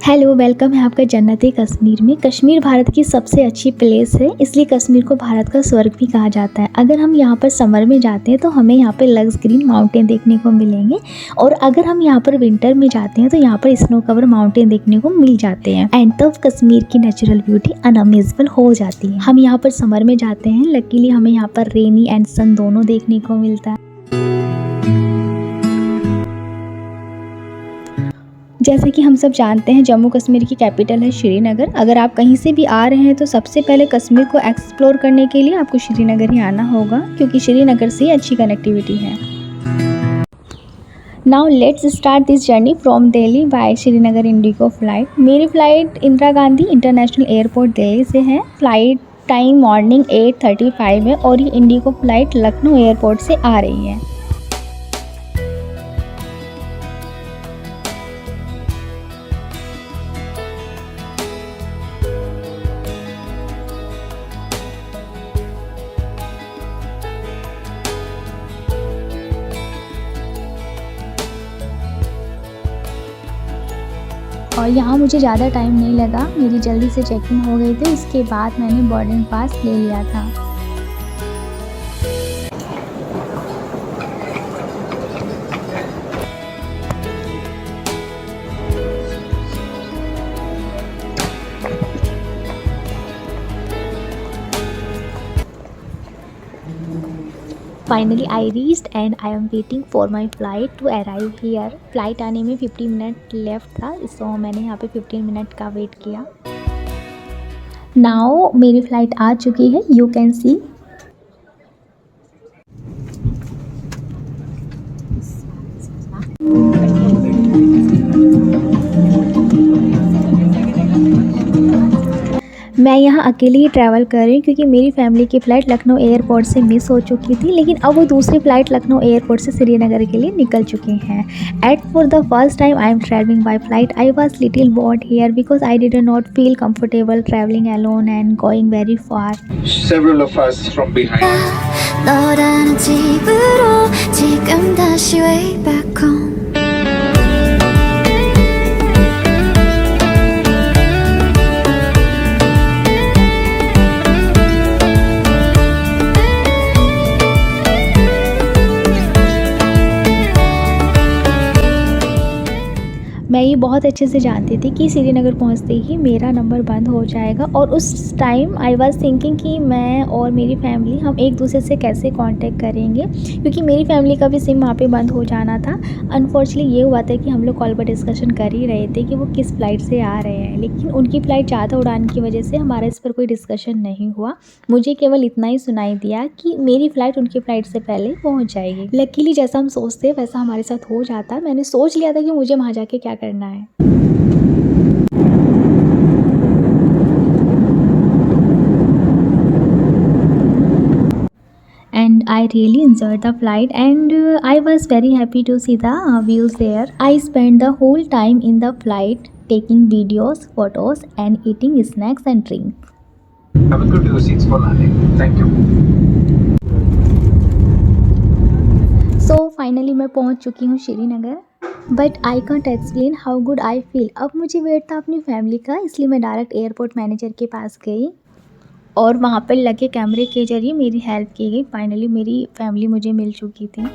Hello, welcome है आपका जन्नती कश्मीर में। कश्मीर भारत की सबसे अच्छी प्लेस है, इसलिए कश्मीर को भारत का स्वर्ग भी कहा जाता है। अगर हम यहाँ पर समर में जाते हैं तो हमें यहाँ पर लक्स ग्रीन माउंटेन देखने को मिलेंगे, और अगर हम यहाँ पर विंटर में जाते हैं तो यहाँ पर स्नो कवर माउंटेन देखने को मिल जाते हैं। एंड तब कश्मीर की नेचुरल ब्यूटी अनअमेजेबल हो जाती है। हम यहाँ पर समर में जाते हैं, लकीली हमें यहाँ पर रेनी एंड सन दोनों देखने को मिलता है। जैसे कि हम सब जानते हैं, जम्मू कश्मीर की कैपिटल है श्रीनगर। अगर आप कहीं से भी आ रहे हैं तो सबसे पहले कश्मीर को एक्सप्लोर करने के लिए आपको श्रीनगर ही आना होगा, क्योंकि श्रीनगर से अच्छी कनेक्टिविटी है। Now let's start this journey from Delhi by Srinagar IndiGo flight. मेरी flight Indira Gandhi international airport Delhi से है। फ़्लाइट टाइम मॉर्निंग 8:35 है और ये इंडिगो फ्लाइट लखनऊ एयरपोर्ट से आ रही है। और यहाँ मुझे ज़्यादा टाइम नहीं लगा, मेरी जल्दी से चेकिंग हो गई थी। इसके बाद मैंने बोर्डिंग पास ले लिया था। Finally I reached and I am waiting for my flight to arrive here. Flight आने में 15 मिनट लेफ्ट था, सो मैंने यहाँ पे 15 मिनट का वेट किया। नाउ मेरी फ़्लाइट आ चुकी है, यू कैन सी। मैं यहाँ अकेले ही ट्रैवल कर रही हूँ, क्योंकि मेरी फैमिली की फ़्लाइट लखनऊ एयरपोर्ट से मिस हो चुकी थी, लेकिन अब वो दूसरी फ़्लाइट लखनऊ एयरपोर्ट से श्रीनगर के लिए निकल चुकी हैं। At for the first time I am travelling by flight, I was little bored here because I did not feel comfortable traveling alone and going very far. Several of us from behind. 너라는 집으로 지금 다시 way back home. मैं ये बहुत अच्छे से जानती थी कि श्रीनगर पहुंचते ही मेरा नंबर बंद हो जाएगा, और उस टाइम आई वाज थिंकिंग कि मैं और मेरी फैमिली हम एक दूसरे से कैसे कांटेक्ट करेंगे, क्योंकि मेरी फैमिली का भी सिम वहाँ पे बंद हो जाना था। अनफॉर्चुनेटली ये हुआ था कि हम लोग कॉल पर डिस्कशन कर ही रहे थे कि वो किस फ़्लाइट से आ रहे हैं, लेकिन उनकी फ़्लाइट ज़्यादा उड़ान की वजह से हमारा इस पर कोई डिस्कशन नहीं हुआ। मुझे केवल इतना ही सुनाई दिया कि मेरी फ़्लाइट उनकी फ़्लाइट से पहले पहुँच जाएगी। लकीली जैसा हम सोचते वैसा हमारे साथ हो जाता। मैंने सोच लिया था कि मुझे वहाँ जाके क्या करना है। And I really enjoyed the flight, and I was very happy to see the views there. I spent the whole time in the flight taking videos, photos and eating snacks and drinks. Have a good seats for landing. Thank you. So finally मैं पहुंच चुकी हूँ Srinagar, but I can't explain how good I feel. अब मुझे wait था अपनी family का, इसलिए मैं डायरेक्ट एयरपोर्ट मैनेजर के पास गई और वहाँ पर लगे कैमरे के जरिए मेरी हेल्प की गई। फाइनली मेरी फैमिली मुझे मिल चुकी थी।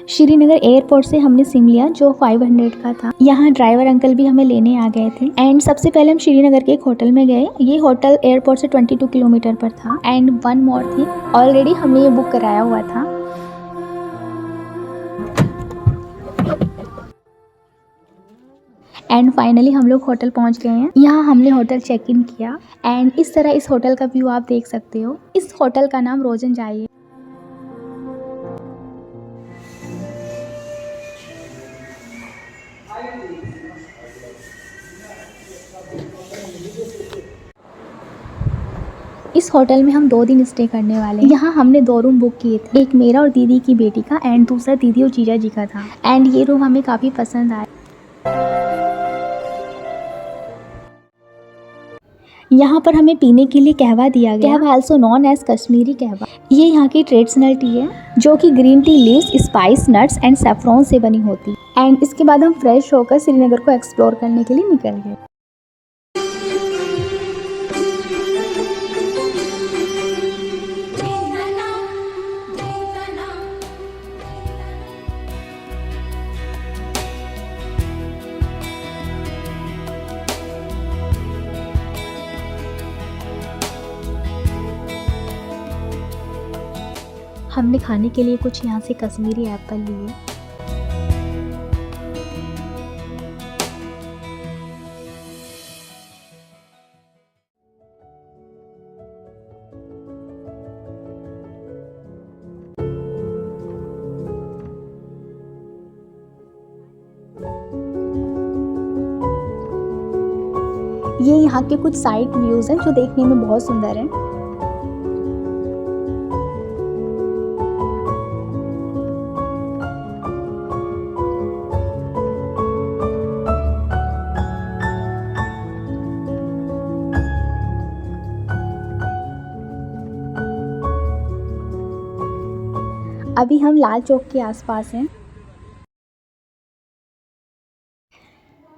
श्रीनगर एयरपोर्ट से हमने सिम लिया जो 500 का था। यहाँ ड्राइवर अंकल भी हमें लेने आ गए थे। एंड सबसे पहले हम श्रीनगर के एक होटल में गए। ये होटल एयरपोर्ट से 22 किलोमीटर पर था। And one more thing, already हमने ये बुक कराया हुआ था। एंड फाइनली हम लोग होटल पहुंच गए हैं। यहाँ हमने होटल चेक इन किया एंड इस तरह इस होटल का व्यू आप देख सकते हो। इस होटल का नाम रोजन जाई है। इस होटल में हम 2 दिन स्टे करने वाले हैं। यहाँ हमने 2 रूम बुक किए थे, एक मेरा और दीदी की बेटी का एंड दूसरा दीदी और जीजा जी का था। एंड ये रूम हमें काफ़ी पसंद आया। यहाँ पर हमें पीने के लिए कहवा दिया गया। कहवा आल्सो नॉन एज कश्मीरी कहवा। ये यहाँ की ट्रेडिशनल टी है जो कि green tea leaves, spice, nuts and saffron से बनी होती है। एंड इसके बाद हम फ्रेश होकर श्रीनगर को एक्सप्लोर करने के लिए निकल गए। हमने खाने के लिए कुछ यहाँ से कश्मीरी एप्पल लिए। ये यहाँ के कुछ साइड व्यूज हैं जो देखने में बहुत सुंदर हैं। अभी हम लाल चौक के आसपास हैं।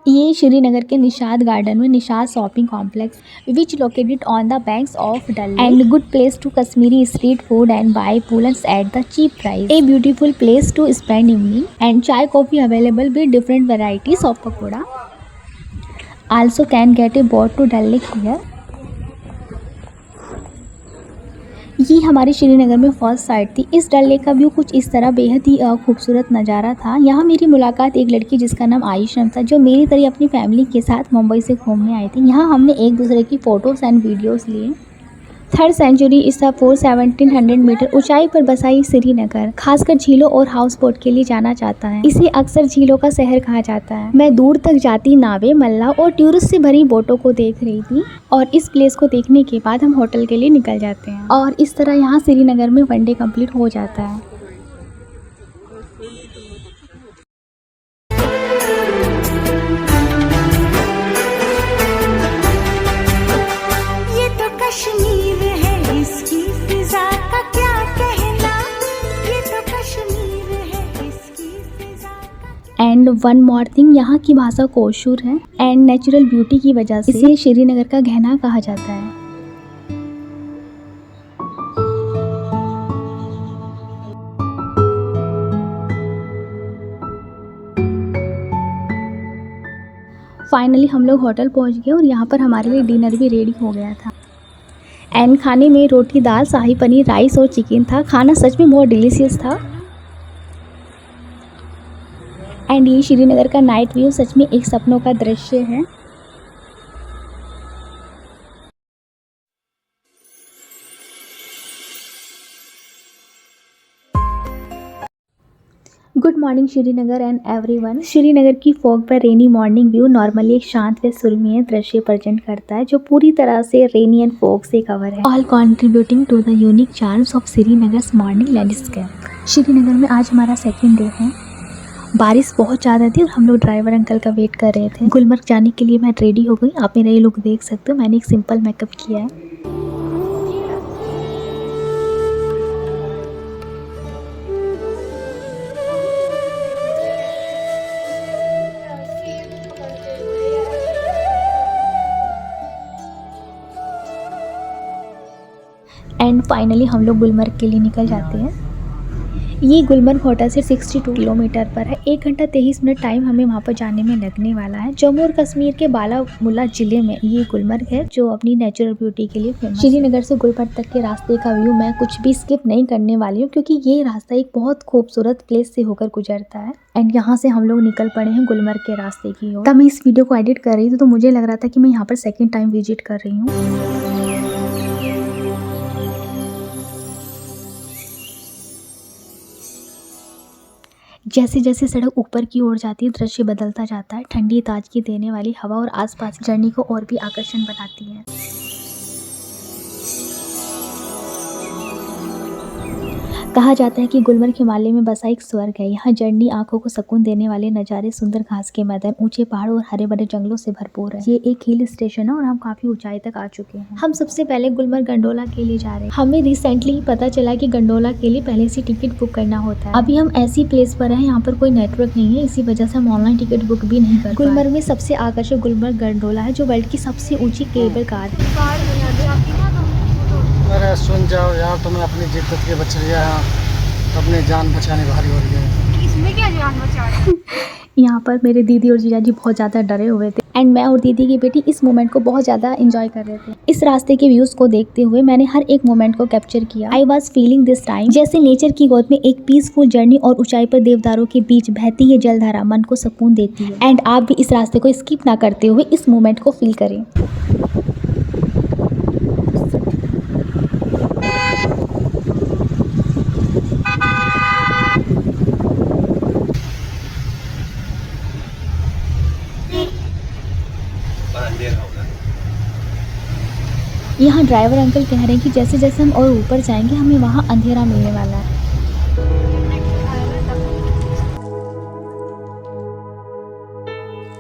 ये श्रीनगर के निशाद गार्डन में Nishat shopping complex which located on the banks of Dal and good place to Kashmiri street food and buy woollens at the cheap price. A beautiful place to spend evening and chai coffee available with different varieties of pakora. Also can get a boat to Dal Lake here. ये हमारे श्रीनगर में first sight थी। इस डल lake का view कुछ इस तरह बेहद ही खूबसूरत नज़ारा था। यहाँ मेरी मुलाकात एक लड़की जिसका नाम आयुषम था जो मेरी तरह अपनी फैमिली के साथ मुंबई से घूमने आई थी। यहाँ हमने एक दूसरे की फ़ोटोज़ एंड वीडियोज़ लिए। 3rd सेंचुरी ईसा पूर्व 1700 मीटर ऊंचाई पर बसा ये श्रीनगर खासकर झीलों और हाउस बोट के लिए जाना जाता है। इसे अक्सर झीलों का शहर कहा जाता है। मैं दूर तक जाती नावें, मल्ला और टूरिस्ट से भरी बोटों को देख रही थी और इस प्लेस को देखने के बाद हम होटल के लिए निकल जाते हैं और इस तरह यहाँ श्रीनगर में वनडे कंप्लीट हो जाता है। एंड वन मोर थिंग, यहाँ की भाषा कोशूर है एंड नेचुरल ब्यूटी की वजह से इसे श्रीनगर का गहना कहा जाता है। फाइनली हम लोग होटल पहुँच गए और यहाँ पर हमारे लिए डिनर भी रेडी हो गया था। एंड खाने में रोटी, दाल, शाही पनीर, राइस और चिकन था। खाना सच में बहुत डिलीशियस था। एंड ये श्रीनगर का नाइट व्यू सच में एक सपनों का दृश्य है। Good morning Srinagar and everyone. Srinagar की फॉग पर रेनी मॉर्निंग व्यू नॉर्मली एक शांत व सुरम्य दृश्य प्रेजेंट करता है जो पूरी तरह से रेनी एंड फॉग से कवर है, all contributing to the unique charms of Srinagar's morning landscape. Srinagar में आज हमारा सेकंड डे है। बारिश बहुत ज़्यादा थी और हम लोग ड्राइवर अंकल का वेट कर रहे थे। गुलमर्ग जाने के लिए मैं रेडी हो गई। आप मेरा ये लुक देख सकते हो। मैंने एक सिंपल मेकअप किया है। एंड फाइनली हम लोग गुलमर्ग के लिए निकल जाते हैं। ये गुलमर्ग होटल से 62 किलोमीटर पर है। 1 घंटा 23 मिनट टाइम हमें वहाँ पर जाने में लगने वाला है। जम्मू और कश्मीर के बारामूला जिले में ये गुलमर्ग है जो अपनी नेचुरल ब्यूटी के लिए फेमस है। श्रीनगर से गुलमर्ग तक के रास्ते का व्यू मैं कुछ भी स्किप नहीं करने वाली हूँ क्योंकि ये रास्ता एक बहुत खूबसूरत प्लेस से होकर गुजरता है। एंड यहाँ से हम लोग निकल पड़े हैं गुलमर्ग के रास्ते की ओर। तब मैं इस वीडियो को एडिट कर रही थी तो मुझे लग रहा था कि मैं यहाँ पर सेकेंड टाइम विजिट कर रही हूँ। जैसे जैसे सड़क ऊपर की ओर जाती है दृश्य बदलता जाता है। ठंडी ताजगी देने वाली हवा और आसपास जर्नी को और भी आकर्षण बनाती है। कहा जाता है कि गुलमर्ग हिमालय में बसा एक स्वर्ग है। यहाँ जर्नी आंखों को सुकून देने वाले नज़ारे, सुंदर घास के मैदान, ऊंचे पहाड़ों और हरे भरे जंगलों से भरपूर है। ये एक हिल स्टेशन है और हम काफी ऊंचाई तक आ चुके हैं। हम सबसे पहले गुलमर्ग गंडोला के लिए जा रहे हैं। हमें रिसेंटली ही पता चला कि गंडोला के लिए पहले से टिकट बुक करना होता है। अभी हम ऐसी प्लेस पर हैं यहाँ पर कोई नेटवर्क नहीं है, इसी वजह से हम ऑनलाइन टिकट बुक भी नहीं कर पाए। गुलमर्ग में सबसे आकर्षक गुलमर्ग गंडोला है, जो वर्ल्ड की सबसे ऊंची केबल कार है। अरे सुन जाओ यार, तुम्हें अपनी जिद्दत के बच रही है, अपनी जान बचाने भारी हो रही है। इसमें क्या जान बचा रहे हैं? यहाँ पर मेरे दीदी और जीजाजी बहुत ज़्यादा डरे हुए थे एंड मैं और दीदी की बेटी इस मोमेंट को बहुत ज़्यादा एंजॉय कर रहे थे। इस रास्ते के व्यूज़ को देखते हुए मैंने हर एक मोमेंट को कैप्चर किया। I was feeling this time जैसे नेचर की गोद में एक पीसफुल जर्नी और ऊंचाई पर देवदारों के बीच बहती ये जलधारा मन को सुकून देती है। एंड आप भी इस रास्ते को स्किप ना करते हुए इस मोमेंट को फील करें। यहाँ ड्राइवर अंकल कह रहे हैं कि जैसे जैसे हम और ऊपर जाएंगे हमें वहाँ अंधेरा मिलने वाला है।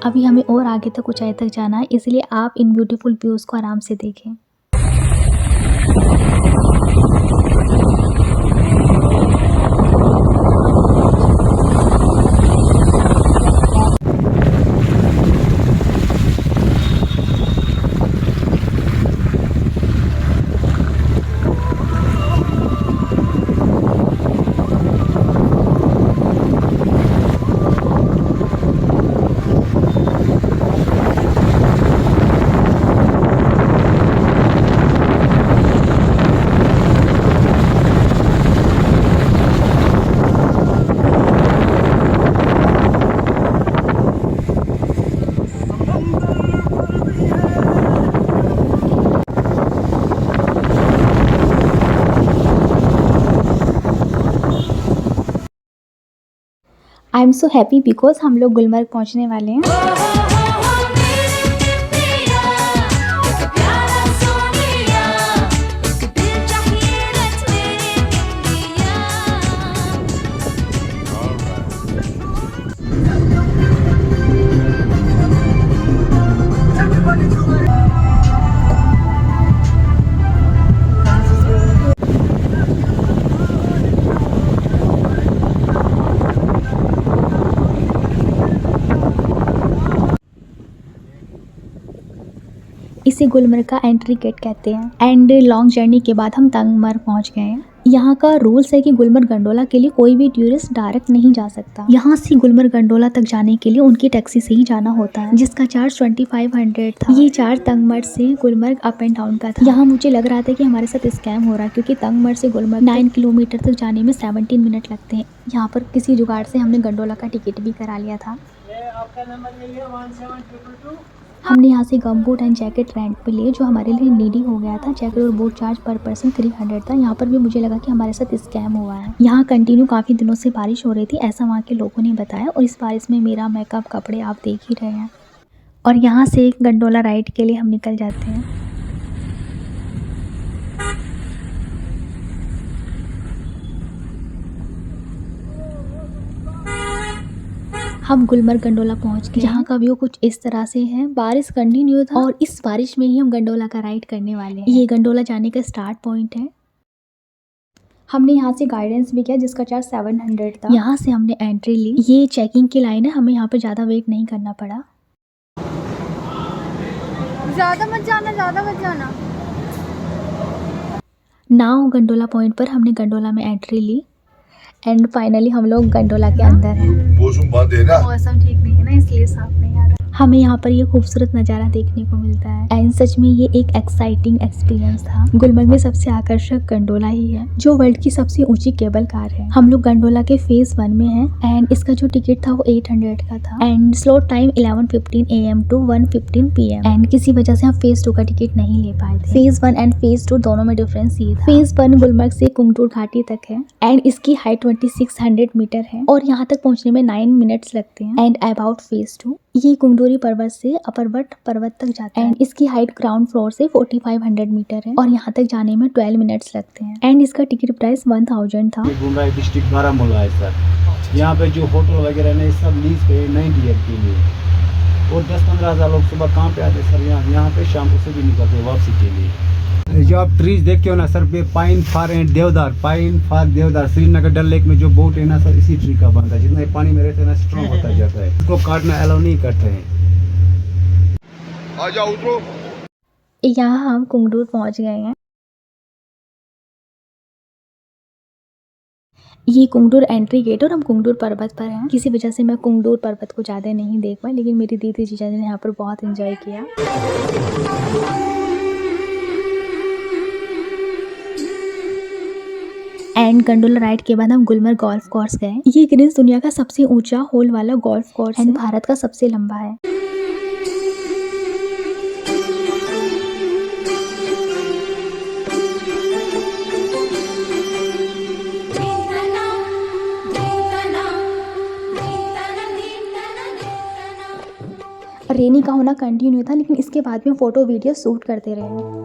अभी हमें और आगे तक ऊंचाई तक जाना है, इसलिए आप इन ब्यूटीफुल व्यूज़ को आराम से देखें। I am so happy because हम लोग गुलमर्ग पहुंचने वाले हैं। इसे गुलमर्ग का एंट्री गेट कहते हैं। एंड लॉन्ग जर्नी के बाद हम तंगमर्ग पहुंच गए हैं। यहाँ का रूल्स है कि गुलमर्ग गंडोला के लिए कोई भी टूरिस्ट डायरेक्ट नहीं जा सकता। यहाँ से गुलमर्ग गंडोला तक जाने के लिए उनकी टैक्सी से ही जाना होता है, जिसका चार्ज 2500 था। ये चार्ज तंगमर्ग से गुलमर्ग अप एंड डाउन का था। यहाँ मुझे लग रहा था कि हमारे साथ स्कैम हो रहा है, क्योंकि तंगमर्ग से गुलमर्ग 9 किलोमीटर तक जाने में 17 मिनट लगते हैं। यहाँ पर किसी जुगाड़ से हमने गंडोला का टिकट भी करा लिया था। हमने यहाँ से गमबूट एंड जैकेट रेंट पे लिए, जो हमारे लिए नीडी हो गया था। जैकेट और बूट चार्ज पर पर्सन 300 था। यहाँ पर भी मुझे लगा कि हमारे साथ स्कैम हुआ है। यहाँ कंटिन्यू काफ़ी दिनों से बारिश हो रही थी, ऐसा वहाँ के लोगों ने बताया। और इस बारिश में मेरा मेकअप, कपड़े आप देख ही रहे हैं। और यहाँ से एक गंडोला राइड के लिए हम निकल जाते हैं। हम गुलमर्ग गंडोला पहुंच गए। यहाँ का व्यू कुछ इस तरह से है। बारिश कंटिन्यू था और इस बारिश में ही हम गंडोला का राइड करने वाले हैं। ये गंडोला जाने का स्टार्ट पॉइंट है। हमने यहाँ से गाइडेंस भी किया, जिसका चार्ज 700 था। यहाँ से हमने एंट्री ली। ये चेकिंग की लाइन है, हमें यहाँ पे ज़्यादा वेट नहीं करना पड़ा। ज़्यादा मत जाना। नाउ गंडोला पॉइंट पर हमने गंडोला में एंट्री ली एंड फाइनली हम लोग गंडोला के अंदर हैं। मौसम ठीक नहीं है ना, इसलिए साफ नहीं आ रहा। हमें यहाँ पर ये खूबसूरत नज़ारा देखने को मिलता है एंड सच में ये एक एक्साइटिंग एक्सपीरियंस था। गुलमर्ग में सबसे आकर्षक गंडोला ही है, जो वर्ल्ड की सबसे ऊंची केबल कार है। हम लोग गंडोला के फेज 1 में हैं एंड इसका जो टिकट था वो 800 का था and slot time 11:15 AM to 1:15 PM। And किसी वजह से हम फेज 2 का टिकट नहीं ले पाए थे। फेज 1 एंड फेज 2 दोनों में डिफरेंस ये था। फेज 1 गुलमर्ग से कुंगटूर घाटी तक है एंड इसकी हाइट 2600 मीटर है और यहाँ तक पहुँचने में 9 मिनट्स लगते हैं। एंड अबाउट फेज 2 ये कुंगडोरी पर्वत से अपरवट पर्वत तक जाता है एंड इसकी हाइट ग्राउंड फ्लोर से 4500 मीटर है और यहाँ तक जाने में 12 मिनट्स लगते हैं एंड इसका टिकट प्राइस 1000 था। घूम रहा है डिस्ट्रिक्ट बारामूला है सर। यहाँ पे जो होटल वगैरह नहीं सब लीज पे 90 ईयर के लिए और 10-15 हज़ार लोग सुबह कहाँ पे आते हैं सर, यहाँ पे शाम को सुबह निकलते हैं वापसी के लिए। जो आप ट्रीज देखते हो ना सर, पे पाइन फार एंड देवदार, पाइन फार देवदार श्रीनगर डल लेक में जो बोट है ना सर, इसी ट्री का बनता है। जितना ये पानी में रहता है ना स्ट्रॉन्ग होता जाता है, इसको काटना अलाउ नहीं करते हैं। आ जाओ उतरो। यहाँ हम कुंगडूर पहुँच गए हैं। ये कुंगडूर एंट्री गेट और हम कुंगडूर पर्वत पर हैं। किसी वजह से मैं कुंगडूर पर्वत को ज़्यादा नहीं देख पाई, लेकिन मेरी दीदी जीजा जी ने यहाँ पर बहुत एंजॉय किया। एंड गंडोला राइड के बाद हम गुलमर्ग गोल्फ कोर्स गए। ये ग्रीन्स दुनिया का सबसे ऊंचा होल वाला गोल्फ कोर्स एंड भारत का सबसे लंबा है। रेनी का होना कंटिन्यू था, लेकिन इसके बाद में फोटो वीडियो शूट करते रहे।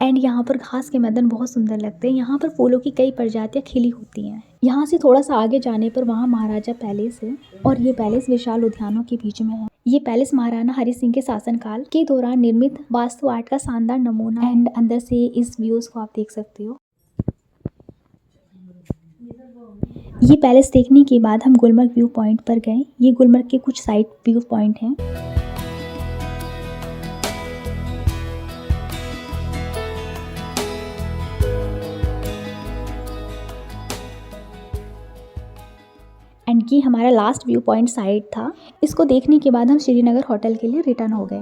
एंड यहाँ पर घास के मैदान बहुत सुंदर लगते हैं। यहाँ पर फूलों की कई प्रजातियाँ खिली होती हैं। यहाँ से थोड़ा सा आगे जाने पर वहाँ महाराजा पैलेस है और ये पैलेस विशाल उद्यानों के बीच में है। ये पैलेस महाराणा हरि सिंह के शासनकाल के दौरान निर्मित वास्तु आर्ट का शानदार नमूना एंड अंदर से इस व्यूज को आप देख सकते हो। ये पैलेस देखने के बाद हम गुलमर्ग व्यू पॉइंट पर गए। ये गुलमर्ग के कुछ साइड व्यू पॉइंट हैं। एंड ये हमारा लास्ट व्यू पॉइंट साइड था। इसको देखने के बाद हम श्रीनगर होटल के लिए रिटर्न हो गए।